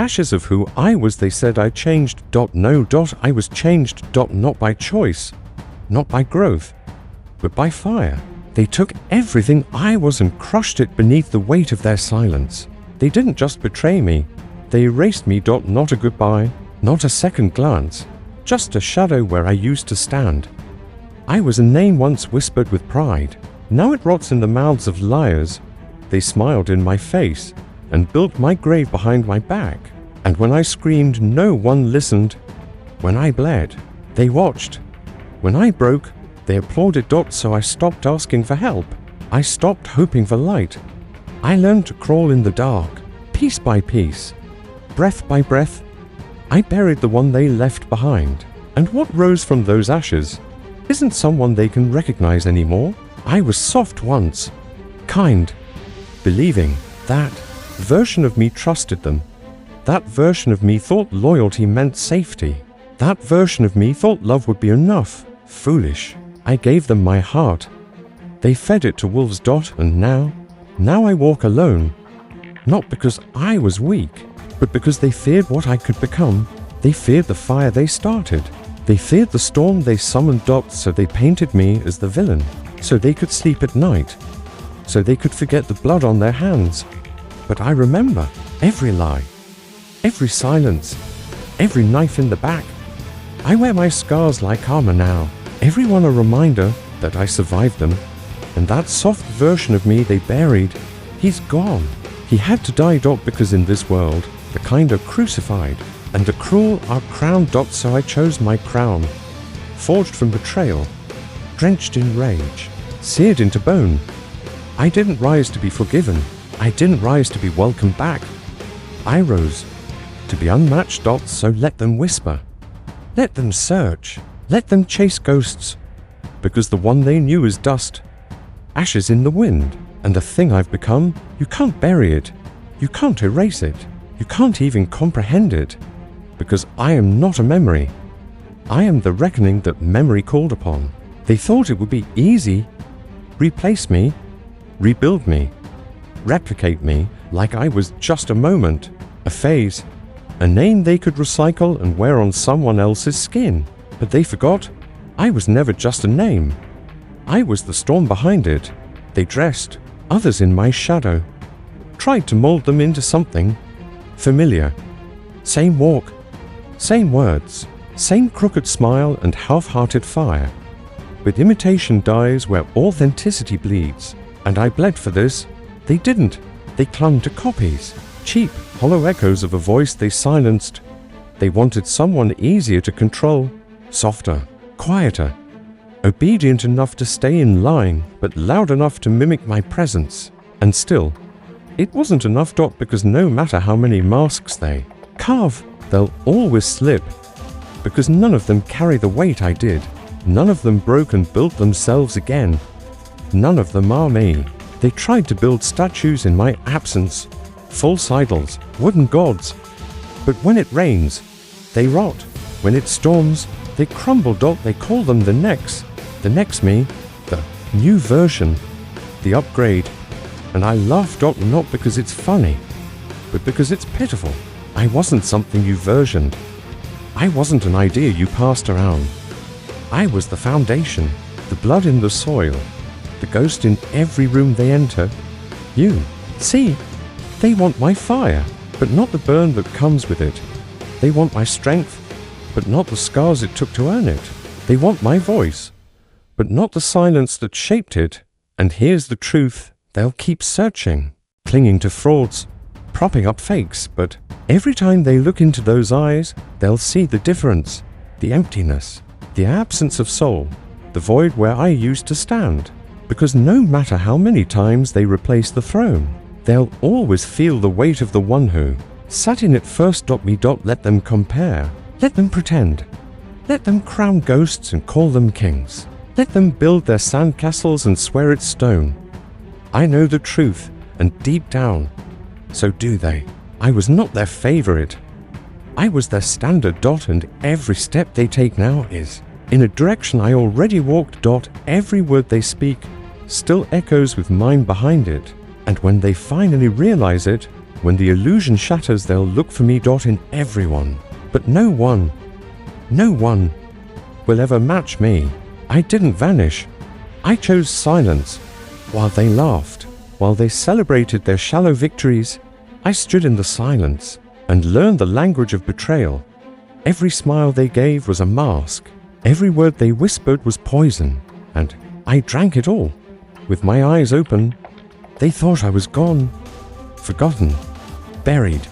Ashes of who I was, they said I changed. No. I was changed. Not by choice, not by growth, but by fire. They took everything I was and crushed it beneath the weight of their silence. They didn't just betray me, they erased me. Not a goodbye, not a second glance, just a shadow where I used to stand. I was a name once whispered with pride. Now it rots in the mouths of liars. They smiled in my face and built my grave behind my back. And when I screamed, no one listened. When I bled, they watched. When I broke, they applauded. So I stopped asking for help. I stopped hoping for light. I learned to crawl in the dark, piece by piece, breath by breath. I buried the one they left behind. And what rose from those ashes isn't someone they can recognize anymore. I was soft once, kind, believing. That version of me trusted them. That version of me thought loyalty meant safety. That version of me thought love would be enough. Foolish. I gave them my heart. They fed it to wolves. And now I walk alone. Not because I was weak, but because they feared what I could become. They feared the fire they started. They feared the storm they summoned. So they painted me as the villain, so they could sleep at night, so they could forget the blood on their hands. But I remember every lie, every silence, every knife in the back. I wear my scars like armor now, everyone a reminder that I survived them. And that soft version of me they buried, he's gone. He had to die. Because in this world, the kind are crucified, and the cruel are crowned. So I chose my crown, forged from betrayal, drenched in rage, seared into bone. I didn't rise to be forgiven. I didn't rise to be welcomed back. I rose to be unmatched. So let them whisper, let them search, let them chase ghosts, because the one they knew is dust, ashes in the wind. And the thing I've become, you can't bury it, you can't erase it, you can't even comprehend it, because I am not a memory. I am the reckoning that memory called upon. They thought it would be easy. Replace me, rebuild me, replicate me like I was just a moment, a phase, a name they could recycle and wear on someone else's skin. But they forgot I was never just a name. I was the storm behind it. They dressed others in my shadow, tried to mold them into something familiar. Same walk, same words, same crooked smile and half-hearted fire. But imitation dies where authenticity bleeds. And I bled for this. They didn't. They clung to copies, cheap, hollow echoes of a voice they silenced. They wanted someone easier to control, softer, quieter, obedient enough to stay in line, but loud enough to mimic my presence. And still, it wasn't enough. Because no matter how many masks they carve, they'll always slip. Because none of them carry the weight I did. None of them broke and built themselves again. None of them are me. They tried to build statues in my absence, false idols, wooden gods. But when it rains, they rot. When it storms, they crumble. They call them the next me, the new version, the upgrade. And I laugh. Not because it's funny, but because it's pitiful. I wasn't something you versioned. I wasn't an idea you passed around. I was the foundation, the blood in the soil, the ghost in every room they enter. You, see, they want my fire, but not the burn that comes with it. They want my strength, but not the scars it took to earn it. They want my voice, but not the silence that shaped it. And here's the truth, they'll keep searching, clinging to frauds, propping up fakes, but every time they look into those eyes, they'll see the difference, the emptiness, the absence of soul, the void where I used to stand. Because no matter how many times they replace the throne, they'll always feel the weight of the one who sat in it first. Let them compare, let them pretend, let them crown ghosts and call them kings, let them build their sandcastles and swear it's stone. I know the truth, and deep down, so do they. I was not their favorite. I was their standard. And every step they take now is in a direction I already walked. Every word they speak still echoes with mine behind it. And when they finally realize it, When the illusion shatters, they'll look for me. In everyone. But no one will ever match me. I didn't vanish. I chose silence. While they laughed, while they celebrated their shallow victories, I stood in the silence and learned the language of betrayal. Every smile they gave was a mask. Every word they whispered was poison. And I drank it all. With my eyes open, they thought I was gone, forgotten, buried.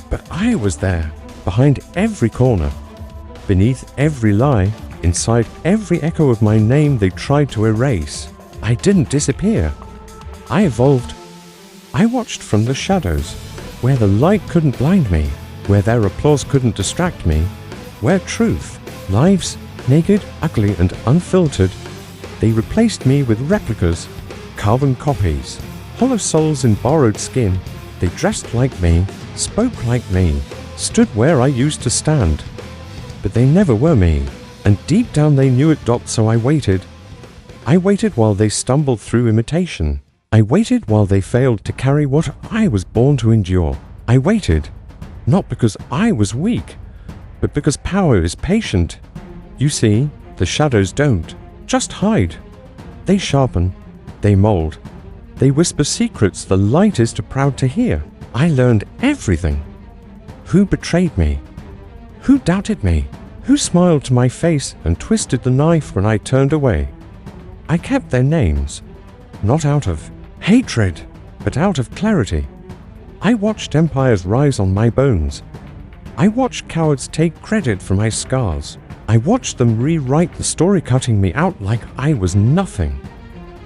But I was there, behind every corner, beneath every lie, inside every echo of my name they tried to erase. I didn't disappear. I evolved. I watched from the shadows, where the light couldn't blind me, where their applause couldn't distract me, where truth, lives, naked, ugly, and unfiltered, they replaced me with replicas, carbon copies, hollow souls in borrowed skin. They dressed like me, spoke like me, stood where I used to stand. But they never were me, and deep down they knew it. So I waited. I waited while they stumbled through imitation. I waited while they failed to carry what I was born to endure. I waited, not because I was weak, but because power is patient. You see, the shadows don't just hide. They sharpen, they mold, they whisper secrets the light is too proud to hear. I learned everything. Who betrayed me? Who doubted me? Who smiled to my face and twisted the knife when I turned away? I kept their names, not out of hatred, but out of clarity. I watched empires rise on my bones. I watched cowards take credit for my scars. I watched them rewrite the story, cutting me out like I was nothing.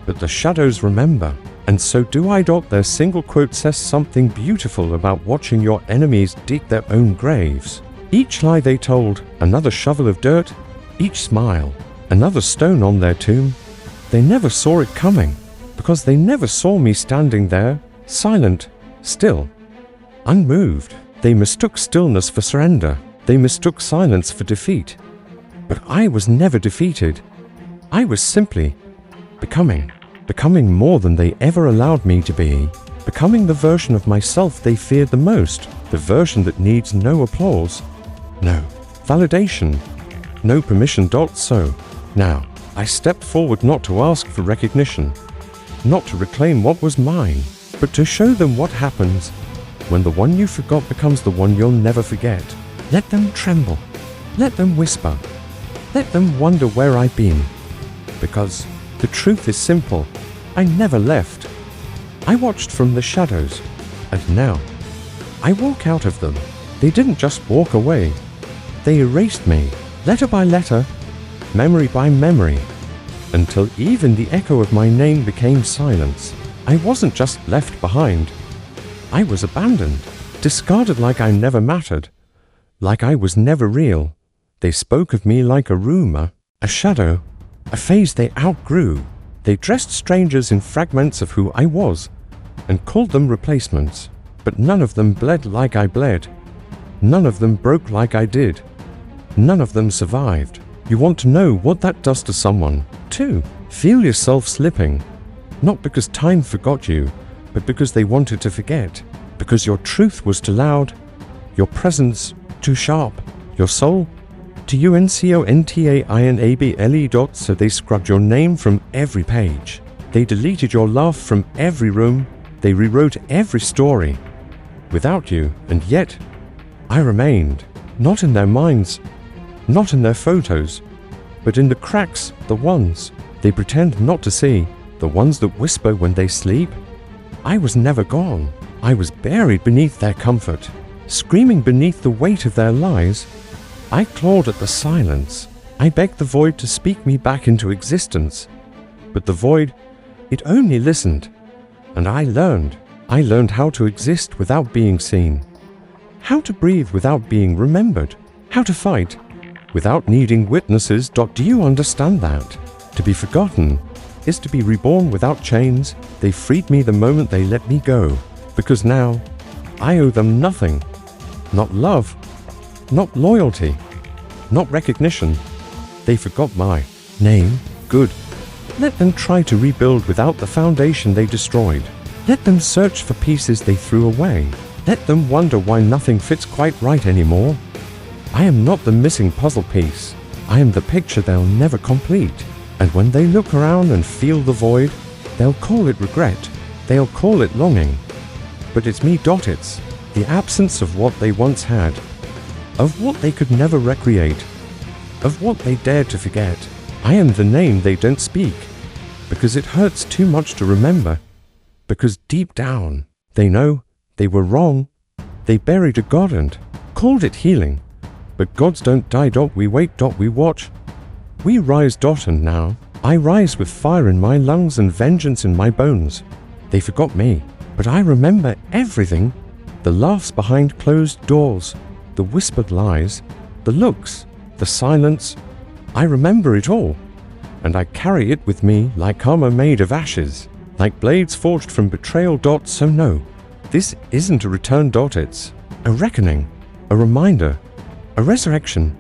But the shadows remember, and so do I. Their single quote says something beautiful about watching your enemies dig their own graves. Each lie they told, another shovel of dirt. Each smile, another stone on their tomb. They never saw it coming, because they never saw me standing there, silent, still, unmoved. They mistook stillness for surrender. They mistook silence for defeat. But I was never defeated. I was simply becoming more than they ever allowed me to be, becoming the version of myself they feared the most, the version that needs no applause, no validation, no permission. So, now, I stepped forward not to ask for recognition, not to reclaim what was mine, but to show them what happens when the one you forgot becomes the one you'll never forget. Let them tremble, let them whisper, let them wonder where I've been. Because the truth is simple, I never left. I watched from the shadows, and now I walk out of them. They didn't just walk away, they erased me, letter by letter, memory by memory, until even the echo of my name became silence. I wasn't just left behind. I was abandoned, discarded like I never mattered, like I was never real. They spoke of me like a rumor, a shadow, a phase they outgrew. They dressed strangers in fragments of who I was, and called them replacements. But none of them bled like I bled. None of them broke like I did. None of them survived. You want to know what that does to someone, too. Feel yourself slipping, not because time forgot you, but because they wanted to forget. Because your truth was too loud, your presence too sharp, your soul to uncontainable. So they scrubbed your name from every page. They deleted your laugh from every room. They rewrote every story without you, and yet I remained, not in their minds, not in their photos, but in the cracks, the ones they pretend not to see, the ones that whisper when they sleep. I was never gone. I was buried beneath their comfort, screaming beneath the weight of their lies. I clawed at the silence. I begged the void to speak me back into existence. But the void, it only listened. And I learned how to exist without being seen, how to breathe without being remembered, how to fight without needing witnesses. Do you understand that? To be forgotten is to be reborn without chains. They freed me the moment they let me go, because now I owe them nothing. Not love, not loyalty, not recognition. They forgot my name. Good. Let them try to rebuild without the foundation they destroyed. Let them search for pieces they threw away. Let them wonder why nothing fits quite right anymore. I am not the missing puzzle piece. I am the picture they'll never complete. And when they look around and feel the void, they'll call it regret. They'll call it longing. But it's me, It's the absence of what they once had, of what they could never recreate, of what they dared to forget. I am the name they don't speak, because it hurts too much to remember, because deep down they know they were wrong. They buried a God and called it healing. But gods don't die. We wait. We watch. We rise. And now I rise with fire in my lungs and vengeance in my bones. They forgot me, but I remember everything. The laughs behind closed doors, the whispered lies, the looks, the silence. I remember it all, and I carry it with me like armor made of ashes, like blades forged from betrayal. So no, this isn't a return. It's a reckoning, a reminder, a resurrection.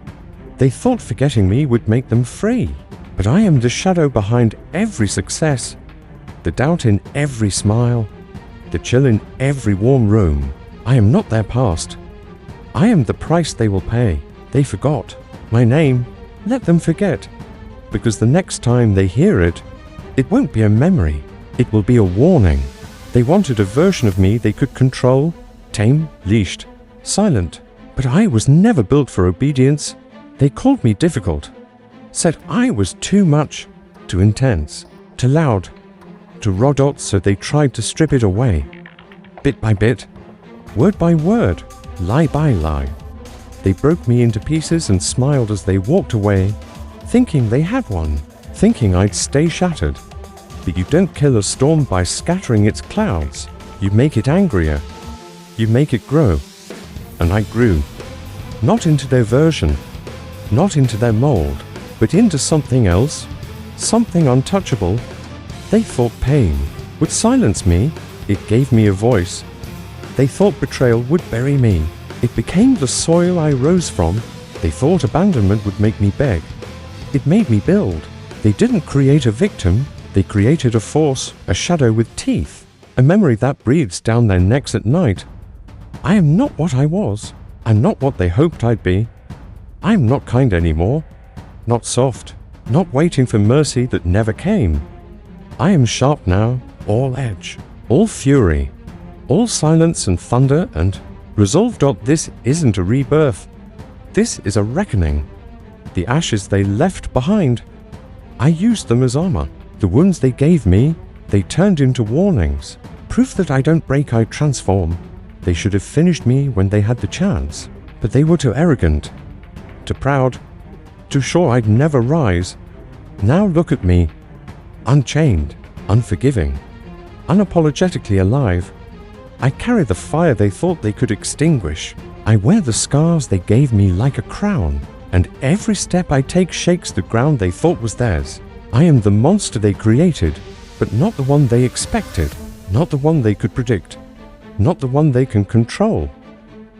They thought forgetting me would make them free, but I am the shadow behind every success, the doubt in every smile, the chill in every warm room. I am not their past. I am the price they will pay. They forgot my name. Let them forget, because the next time they hear it, it won't be a memory. It will be a warning. They wanted a version of me they could control, tame, leashed, silent. But I was never built for obedience. They called me difficult, said I was too much, too intense, too loud, too raw. So they tried to strip it away, bit by bit, word by word, lie by lie. They broke me into pieces and smiled as they walked away, thinking they had won, thinking I'd stay shattered. But you don't kill a storm by scattering its clouds. You make it angrier. You make it grow. And I grew, not into their version, not into their mold, but into something else, something untouchable. They thought pain would silence me. It gave me a voice. They thought betrayal would bury me. It became the soil I rose from. They thought abandonment would make me beg. It made me build. They didn't create a victim. They created a force, a shadow with teeth, a memory that breathes down their necks at night. I am not what I was. I'm not what they hoped I'd be. I'm not kind anymore. Not soft. Not waiting for mercy that never came. I am sharp now, all edge, all fury, all silence and thunder and resolve. This isn't a rebirth. This is a reckoning. The ashes they left behind, I used them as armor. The wounds they gave me, they turned into warnings. Proof that I don't break, I transform. They should have finished me when they had the chance, but they were too arrogant, too proud, too sure I'd never rise. Now look at me, unchained, unforgiving, unapologetically alive. I carry the fire they thought they could extinguish. I wear the scars they gave me like a crown, and every step I take shakes the ground they thought was theirs. I am the monster they created, but not the one they expected, not the one they could predict, not the one they can control.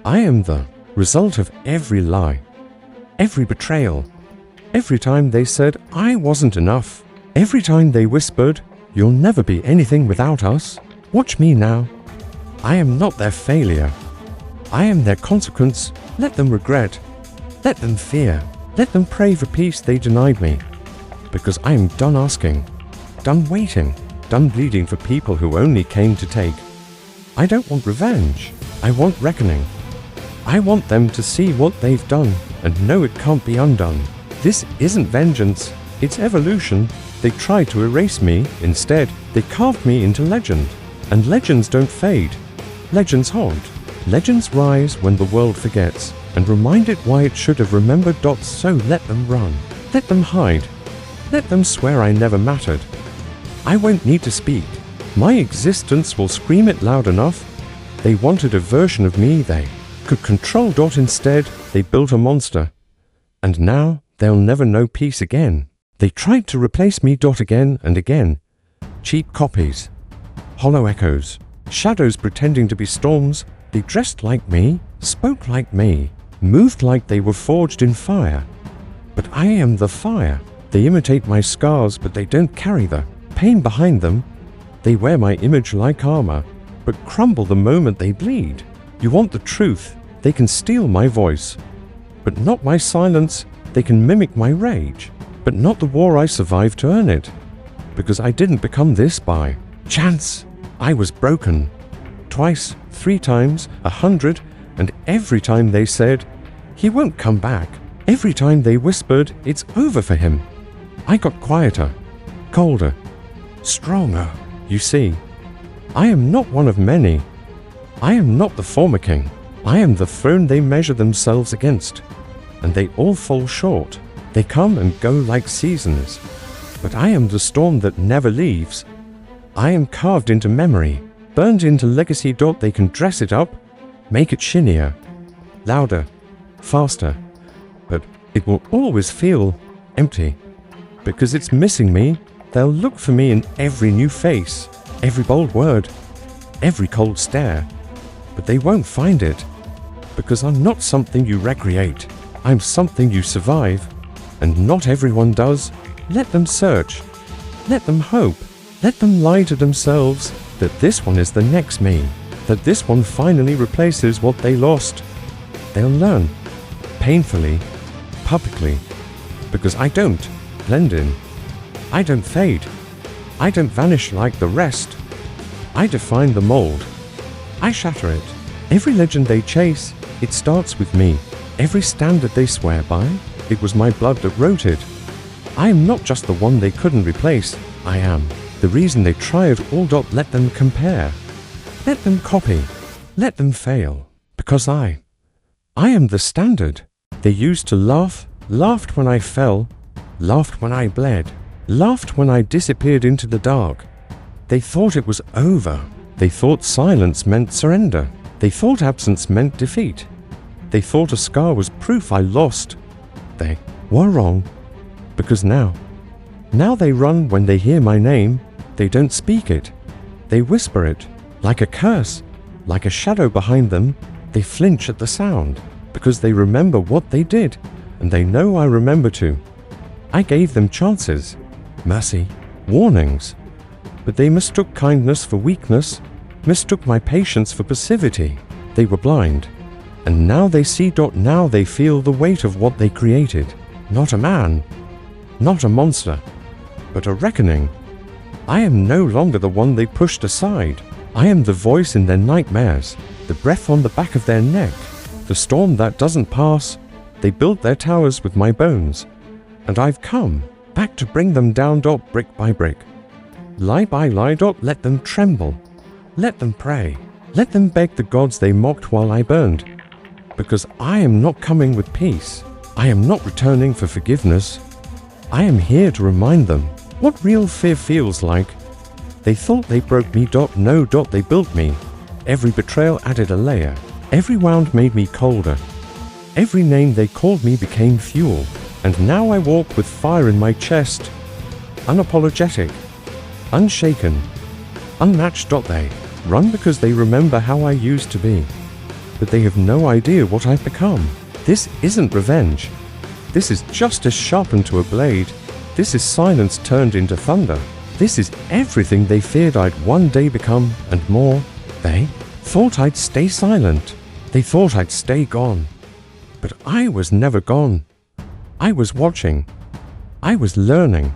I am the result of every lie, every betrayal, every time they said I wasn't enough, every time they whispered, "You'll never be anything without us." Watch me now. I am not their failure. I am their consequence. Let them regret. Let them fear. Let them pray for peace they denied me. Because I am done asking, done waiting, done bleeding for people who only came to take. I don't want revenge. I want reckoning. I want them to see what they've done and know it can't be undone. This isn't vengeance. It's evolution. They tried to erase me. Instead, they carved me into legend. And legends don't fade. Legends haunt. Legends rise when the world forgets and remind it why it should have remembered. So let them run. Let them hide. Let them swear I never mattered. I won't need to speak. My existence will scream it loud enough. They wanted a version of me they could control. Instead, they built a monster. And now they'll never know peace again. They tried to replace me. Again and again. Cheap copies. Hollow echoes. Shadows pretending to be storms. They dressed like me, spoke like me, moved like they were forged in fire. But I am the fire. They imitate my scars, but they don't carry the pain behind them. They wear my image like armor, but crumble the moment they bleed. You want the truth, they can steal my voice. But not my silence, they can mimic my rage. But not the war I survived to earn it. Because I didn't become this by chance. I was broken. Twice, 3 times, 100, and every time they said, he won't come back. Every time they whispered, it's over for him. I got quieter, colder, stronger. You see, I am not one of many. I am not the former king. I am the throne they measure themselves against. And they all fall short. They come and go like seasons. But I am the storm that never leaves. I am carved into memory, burned into legacy. They can dress it up, make it shinier, louder, faster. But it will always feel empty. Because it's missing me, they'll look for me in every new face, every bold word, every cold stare. But they won't find it. Because I'm not something you recreate. I'm something you survive. And not everyone does. Let them search. Let them hope. Let them lie to themselves that this one is the next me. That this one finally replaces what they lost. They'll learn. Painfully. Publicly. Because I don't blend in. I don't fade. I don't vanish like the rest. I define the mold. I shatter it. Every legend they chase, it starts with me. Every standard they swear by, it was my blood that wrote it. I am not just the one they couldn't replace. I am the reason they try it all. Let them compare. Let them copy. Let them fail. Because I am the standard. They used to laugh, laughed when I fell, laughed when I bled, laughed when I disappeared into the dark. They thought it was over. They thought silence meant surrender. They thought absence meant defeat. They thought a scar was proof I lost. They were wrong. Because now they run when they hear my name. They don't speak it. They whisper it. Like a curse, like a shadow behind them. They flinch at the sound. Because they remember what they did. And they know I remember too. I gave them chances, mercy, warnings. But they mistook kindness for weakness, mistook my patience for passivity. They were blind. And now they see. Now they feel the weight of what they created. Not a man, not a monster, but a reckoning. I am no longer the one they pushed aside. I am the voice in their nightmares, the breath on the back of their neck, the storm that doesn't pass. They built their towers with my bones, and I've come back to bring them down. Brick by brick, lie by lie. Let them tremble, let them pray, let them beg the gods they mocked while I burned. Because I am not coming with peace. I am not returning for forgiveness. I am here to remind them what real fear feels like. They thought they broke me. No. They built me. Every betrayal added a layer. Every wound made me colder. Every name they called me became fuel. And now I walk with fire in my chest. Unapologetic. Unshaken. Unmatched. They run because they remember how I used to be. But they have no idea what I've become. This isn't revenge. This is justice sharpened to a blade. This is silence turned into thunder. This is everything they feared I'd one day become, and more. They thought I'd stay silent. They thought I'd stay gone. But I was never gone. I was watching. I was learning.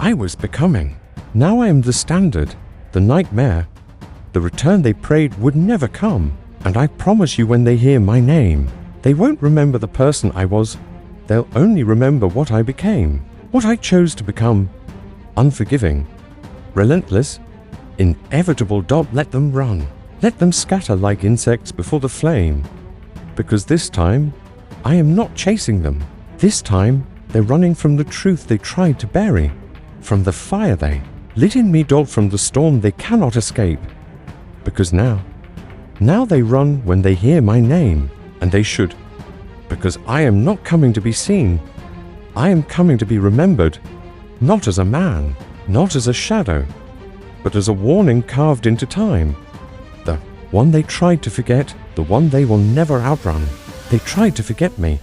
I was becoming. Now I am the standard, the nightmare. The return they prayed would never come. And I promise you, when they hear my name, they won't remember the person I was. They'll only remember what I became, what I chose to become. Unforgiving, relentless, inevitable. Let them run. Let them scatter like insects before the flame. Because this time, I am not chasing them. This time, they're running from the truth they tried to bury, from the fire they lit in me. From the storm they cannot escape. Because now they run when they hear my name, and they should. Because I am not coming to be seen. I am coming to be remembered, not as a man, not as a shadow, but as a warning carved into time. The one they tried to forget, the one they will never outrun. They tried to forget me,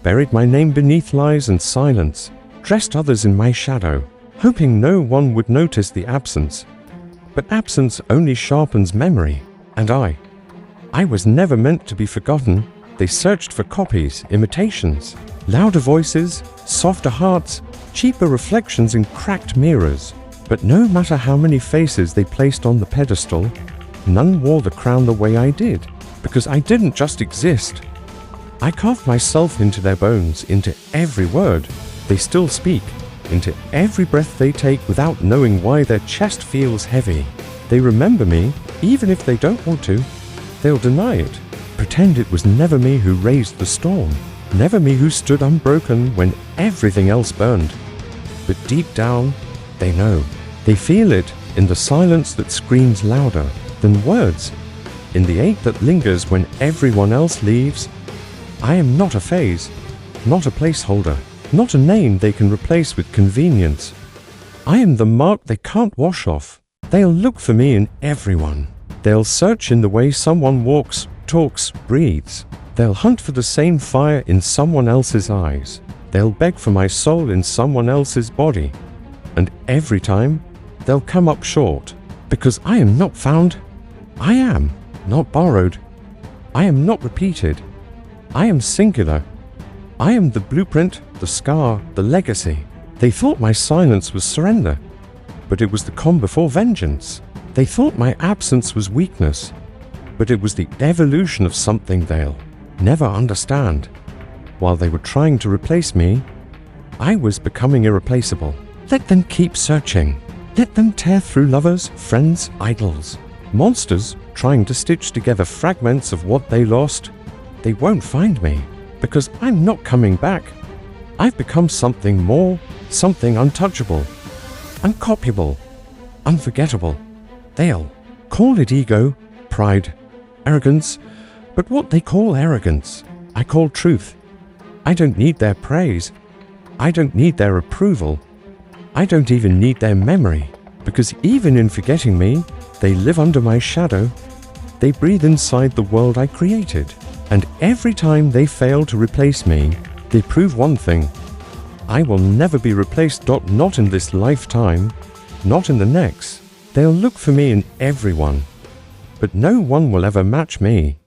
buried my name beneath lies and silence, dressed others in my shadow, hoping no one would notice the absence. But absence only sharpens memory, and I was never meant to be forgotten. They searched for copies, imitations, louder voices, softer hearts, cheaper reflections in cracked mirrors. But no matter how many faces they placed on the pedestal, none wore the crown the way I did, because I didn't just exist. I carved myself into their bones, into every word they still speak, into every breath they take without knowing why their chest feels heavy. They remember me, even if they don't want to. They'll deny it, pretend it was never me who raised the storm, never me who stood unbroken when everything else burned. But deep down, they know. They feel it in the silence that screams louder than words, in the ache that lingers when everyone else leaves. I am not a phase, not a placeholder, not a name they can replace with convenience. I am the mark they can't wash off. They'll look for me in everyone. They'll search in the way someone walks, talks, breathes. They'll hunt for the same fire in someone else's eyes. They'll beg for my soul in someone else's body. And every time, they'll come up short, because I am not found. I am not borrowed. I am not repeated. I am singular. I am the blueprint, the scar, the legacy. They thought my silence was surrender, but it was the calm before vengeance. They thought my absence was weakness, but it was the evolution of something they'll never understand. While they were trying to replace me, I was becoming irreplaceable. Let them keep searching. Let them tear through lovers, friends, idols, monsters trying to stitch together fragments of what they lost. They won't find me, because I'm not coming back. I've become something more, something untouchable, uncopyable, unforgettable. They'll call it ego, pride, arrogance, but what they call arrogance, I call truth. I don't need their praise. I don't need their approval. I don't even need their memory, because even in forgetting me, they live under my shadow. They breathe inside the world I created. And every time they fail to replace me, they prove one thing. I will never be replaced. Not in this lifetime, not in the next. They'll look for me in everyone, but no one will ever match me.